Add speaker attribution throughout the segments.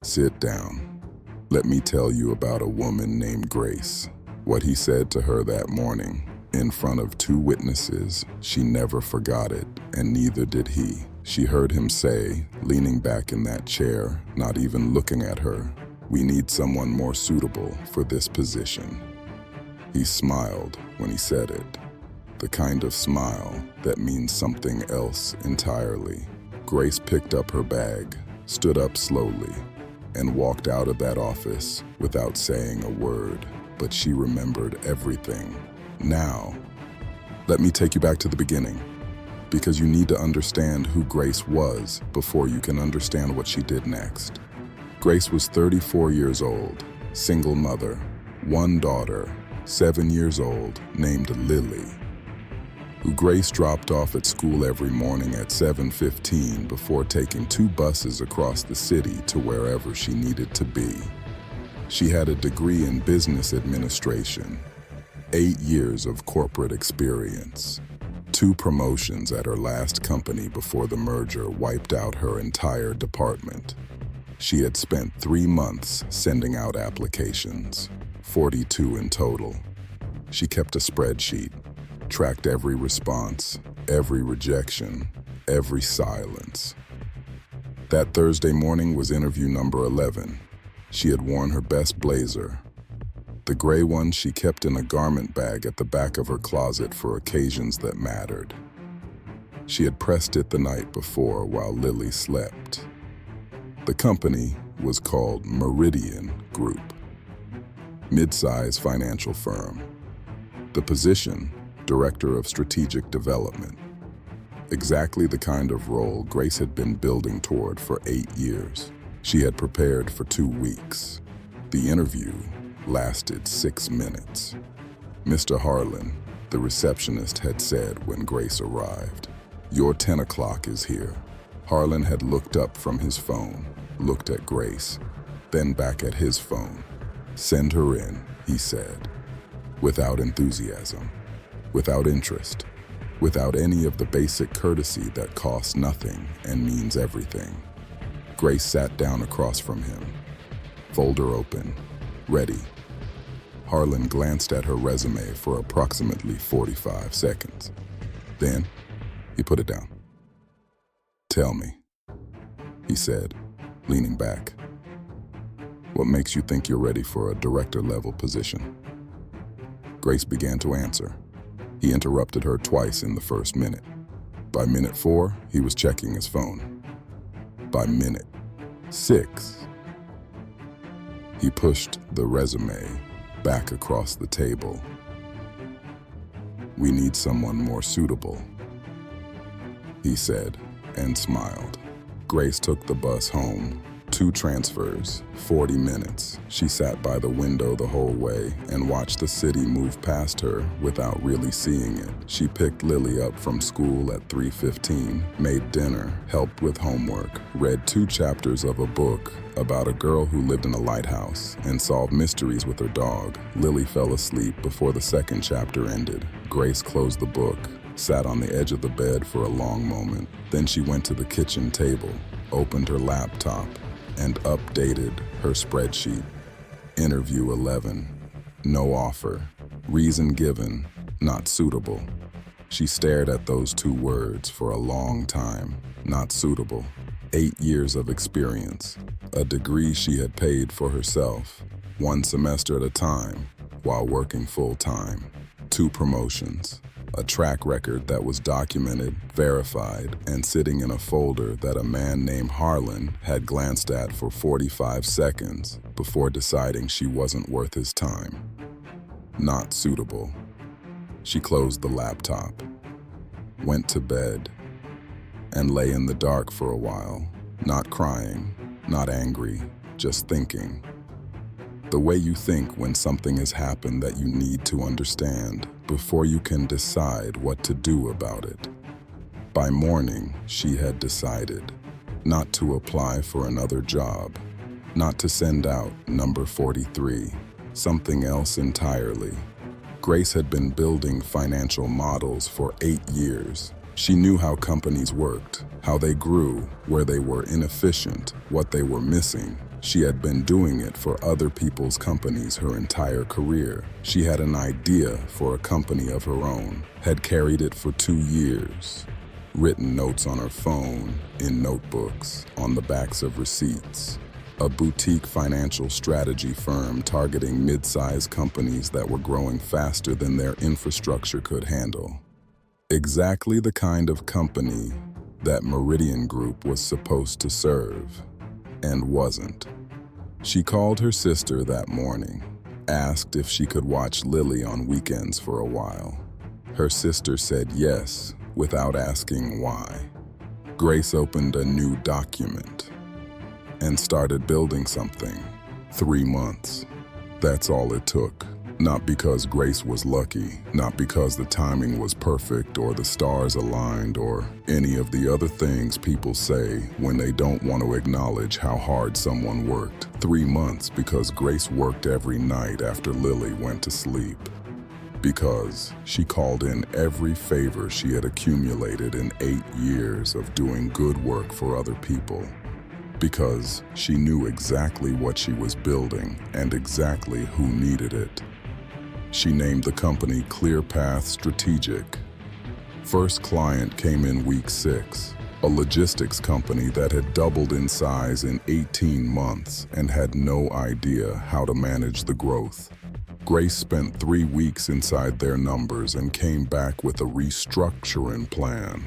Speaker 1: Sit down. Let me tell you about a woman named Grace. What he said to her that morning, in front of two witnesses, she never forgot it, and neither did he. She heard him say, leaning back in that chair, not even looking at her, "We need someone more suitable for this position." He smiled when he said it, the kind of smile that means something else entirely. Grace picked up her bag, stood up slowly, and walked out of that office without saying a word, but she remembered everything. Now, let me take you back to the beginning, because you need to understand who Grace was before you can understand what she did next. Grace was 34 years old, single mother, one daughter, 7 years old, named Lily, who Grace dropped off at school every morning at 7:15 before taking 2 buses across the city to wherever she needed to be. She had a degree in business administration, 8 years of corporate experience, 2 promotions at her last company before the merger wiped out her entire department. She had spent 3 months sending out applications, 42 in total. She kept a spreadsheet, tracked every response, every rejection, every silence. That Thursday morning was interview number 11. She had worn her best blazer, the gray one she kept in a garment bag at the back of her closet for occasions that mattered. She had pressed it the night before while Lily slept. The company was called Meridian Group, mid-size financial firm. The position, Director of Strategic Development. Exactly the kind of role Grace had been building toward for 8 years. She had prepared for 2 weeks. The interview lasted 6 minutes. Mr. Harlan, the receptionist, had said when Grace arrived, "Your 10 o'clock is here." Harlan had looked up from his phone, looked at Grace, then back at his phone. "Send her in," he said, without enthusiasm, without interest, without any of the basic courtesy that costs nothing and means everything. Grace sat down across from him, folder open, ready. Harlan glanced at her resume for approximately 45 seconds. Then, he put it down. "Tell me," he said, leaning back. "What makes you think you're ready for a director-level position?" Grace began to answer. He interrupted her twice in the first minute. By minute 4, he was checking his phone. By minute 6, he pushed the resume back across the table. "We need someone more suitable," he said, and smiled. Grace took the bus home. 2 transfers, 40 minutes. She sat by the window the whole way and watched the city move past her without really seeing it. She picked Lily up from school at 3:15, made dinner, helped with homework, read 2 chapters of a book about a girl who lived in a lighthouse and solved mysteries with her dog. Lily fell asleep before the 2nd chapter ended. Grace closed the book, sat on the edge of the bed for a long moment. Then she went to the kitchen table, opened her laptop, and updated her spreadsheet. Interview 11. No offer. Reason given, not suitable. She stared at those 2 words for a long time. Not suitable. 8 years of experience. A degree she had paid for herself, 1 semester at a time, while working full-time. 2 promotions. A track record that was documented, verified, and sitting in a folder that a man named Harlan had glanced at for 45 seconds before deciding she wasn't worth his time. Not suitable. She closed the laptop, went to bed, and lay in the dark for a while, not crying, not angry, just thinking. The way you think when something has happened that you need to understand before you can decide what to do about it. By morning, she had decided not to apply for another job, not to send out number 43, something else entirely. Grace had been building financial models for 8 years. She knew how companies worked, how they grew, where they were inefficient, what they were missing. She had been doing it for other people's companies her entire career. She had an idea for a company of her own, had carried it for 2 years, written notes on her phone, in notebooks, on the backs of receipts. A boutique financial strategy firm targeting mid-sized companies that were growing faster than their infrastructure could handle. Exactly the kind of company that Meridian Group was supposed to serve, and wasn't. She called her sister that morning, asked if she could watch Lily on weekends for a while. Her sister said yes, without asking why. Grace opened a new document and started building something. 3 months. That's all it took. Not because Grace was lucky, not because the timing was perfect or the stars aligned or any of the other things people say when they don't want to acknowledge how hard someone worked. 3 months because Grace worked every night after Lily went to sleep. Because she called in every favor she had accumulated in 8 years of doing good work for other people. Because she knew exactly what she was building and exactly who needed it. She named the company ClearPath Strategic. First client came in week 6, a logistics company that had doubled in size in 18 months and had no idea how to manage the growth. Grace spent 3 weeks inside their numbers and came back with a restructuring plan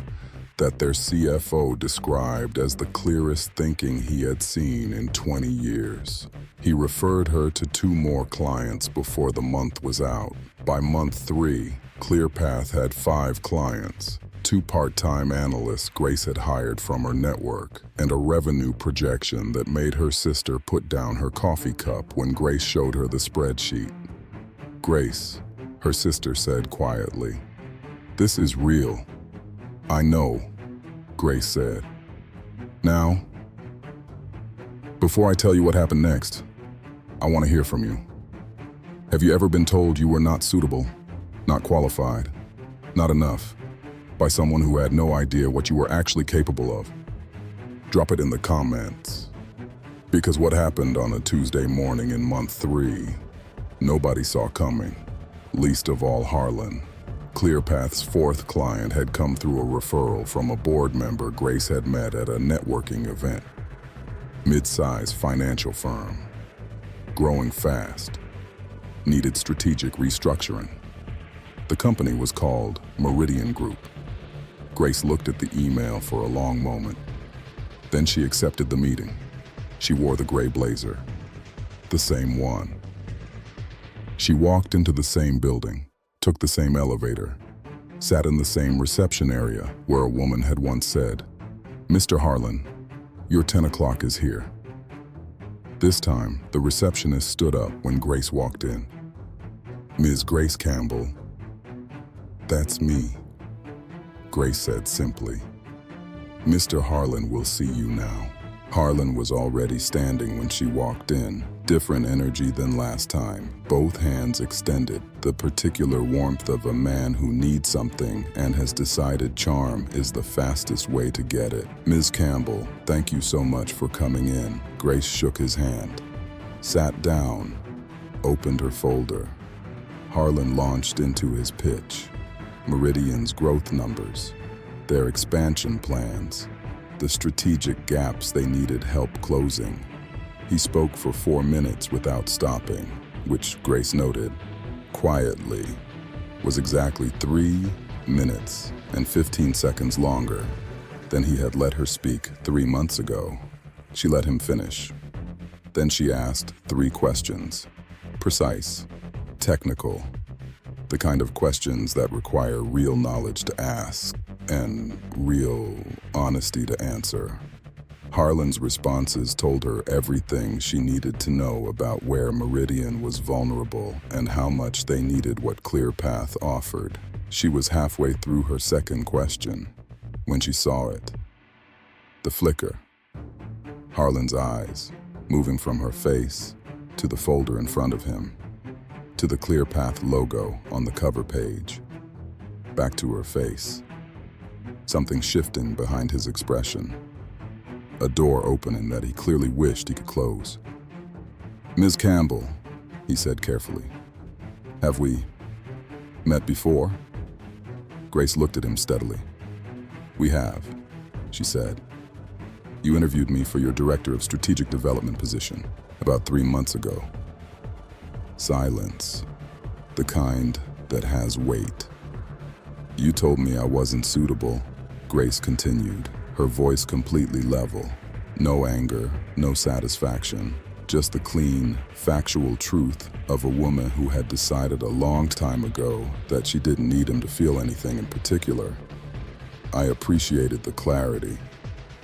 Speaker 1: that their CFO described as the clearest thinking he had seen in 20 years. He referred her to 2 more clients before the month was out. By month 3, ClearPath had 5 clients, 2 part-time analysts Grace had hired from her network, and a revenue projection that made her sister put down her coffee cup when Grace showed her the spreadsheet. "Grace," her sister said quietly, "this is real." "I know," Grace said. "Now, before I tell you what happened next, I want to hear from you. Have you ever been told you were not suitable, not qualified, not enough, by someone who had no idea what you were actually capable of? Drop it in the comments. Because what happened on a Tuesday morning in month 3, nobody saw coming, least of all Harlan. ClearPath's 4th client had come through a referral from a board member Grace had met at a networking event. Mid-size financial firm. Growing fast. Needed strategic restructuring. The company was called Meridian Group. Grace looked at the email for a long moment. Then she accepted the meeting. She wore the gray blazer. The same one. She walked into the same building. Took the same elevator, sat in the same reception area where a woman had once said, "Mr. Harlan, your 10 o'clock is here." This time, the receptionist stood up when Grace walked in. "Ms. Grace Campbell." "That's me," Grace said simply. "Mr. Harlan will see you now." Harlan was already standing when she walked in. Different energy than last time, both hands extended, the particular warmth of a man who needs something and has decided charm is the fastest way to get it. "Ms. Campbell, thank you so much for coming in." Grace shook his hand, sat down, opened her folder. Harlan launched into his pitch. Meridian's growth numbers, their expansion plans, the strategic gaps they needed help closing. He spoke for 4 minutes without stopping, which Grace noted, quietly, was exactly 3 minutes and 15 seconds longer than he had let her speak 3 months ago. She let him finish. Then she asked 3 questions, precise, technical, the kind of questions that require real knowledge to ask and real honesty to answer. Harlan's responses told her everything she needed to know about where Meridian was vulnerable and how much they needed what ClearPath offered. She was halfway through her second question when she saw it. The flicker. Harlan's eyes, moving from her face to the folder in front of him, to the ClearPath logo on the cover page, back to her face. Something shifting behind his expression. A door opening that he clearly wished he could close. "Ms. Campbell," he said carefully, "have we met before?" Grace looked at him steadily. "We have," she said. "You interviewed me for your Director of Strategic Development position about 3 months ago." Silence, the kind that has weight. "You told me I wasn't suitable," Grace continued, her voice completely level. No anger, no satisfaction, just the clean, factual truth of a woman who had decided a long time ago that she didn't need him to feel anything in particular. I appreciated the clarity.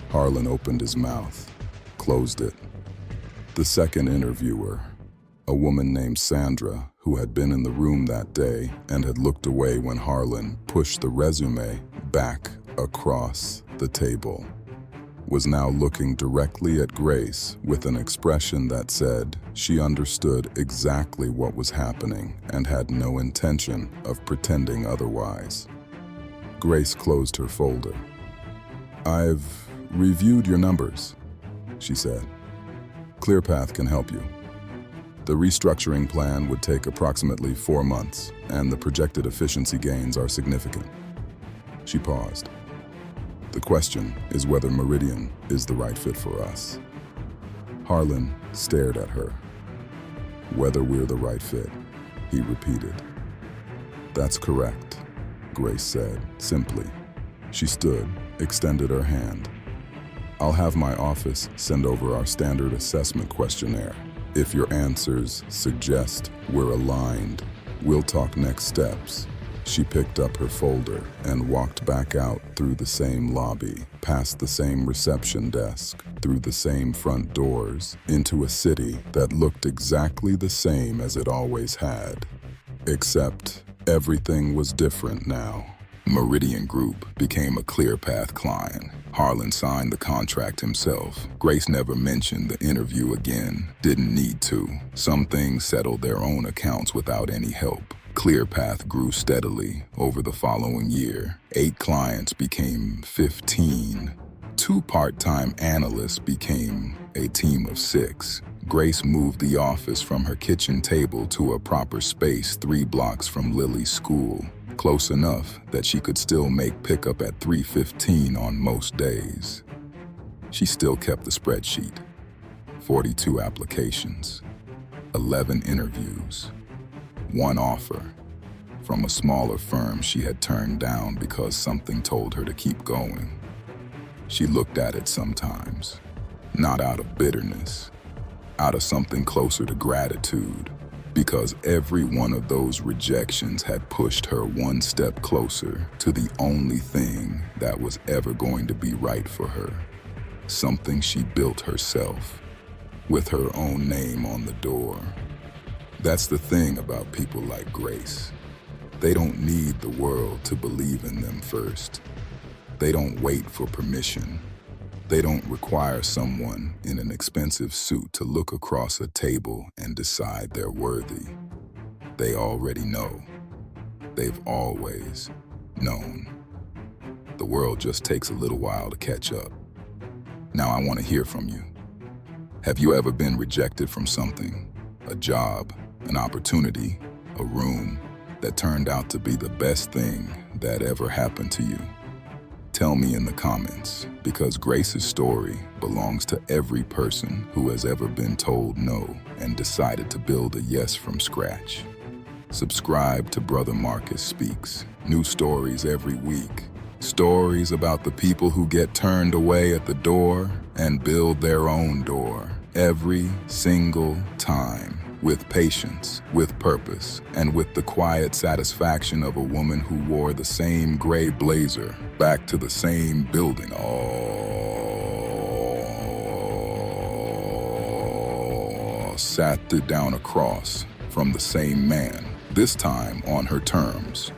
Speaker 1: Harlan opened his mouth, closed it. The second interviewer, a woman named Sandra, who had been in the room that day and had looked away when Harlan pushed the resume back across the table, was now looking directly at Grace with an expression that said she understood exactly what was happening and had no intention of pretending otherwise. Grace closed her folder. "I've reviewed your numbers," she said. "ClearPath can help you. The restructuring plan would take approximately 4 months, and the projected efficiency gains are significant." She paused. "The question is whether Meridian is the right fit for us." Harlan stared at her. "Whether we're the right fit," he repeated. "That's correct," Grace said, simply. She stood, extended her hand. "I'll have my office send over our standard assessment questionnaire. If your answers suggest we're aligned, we'll talk next steps." She picked up her folder and walked back out through the same lobby, past the same reception desk, through the same front doors, into a city that looked exactly the same as it always had. Except everything was different now. Meridian Group became a ClearPath client. Harlan signed the contract himself. Grace never mentioned the interview again. Didn't need to. Some things settled their own accounts without any help. ClearPath grew steadily over the following year. 8 clients became 15. 2 part-time analysts became a team of 6. Grace moved the office from her kitchen table to a proper space 3 blocks from Lily's school, close enough that she could still make pickup at 3:15 on most days. She still kept the spreadsheet. 42 applications, 11 interviews, 1 offer from a smaller firm she had turned down because something told her to keep going. She looked at it sometimes, not out of bitterness, out of something closer to gratitude, because every one of those rejections had pushed her 1 step closer to the only thing that was ever going to be right for her. Something she built herself, with her own name on the door. That's the thing about people like Grace. They don't need the world to believe in them first. They don't wait for permission. They don't require someone in an expensive suit to look across a table and decide they're worthy. They already know. They've always known. The world just takes a little while to catch up. Now I want to hear from you. Have you ever been rejected from something? A job, an opportunity, a room that turned out to be the best thing that ever happened to you? Tell me in the comments, because Grace's story belongs to every person who has ever been told no and decided to build a yes from scratch. Subscribe to Brother Marcus Speaks. New stories every week. Stories about the people who get turned away at the door and build their own door every single time. With patience, with purpose, and with the quiet satisfaction of a woman who wore the same gray blazer back to the same building. Sat down across from the same man, this time on her terms.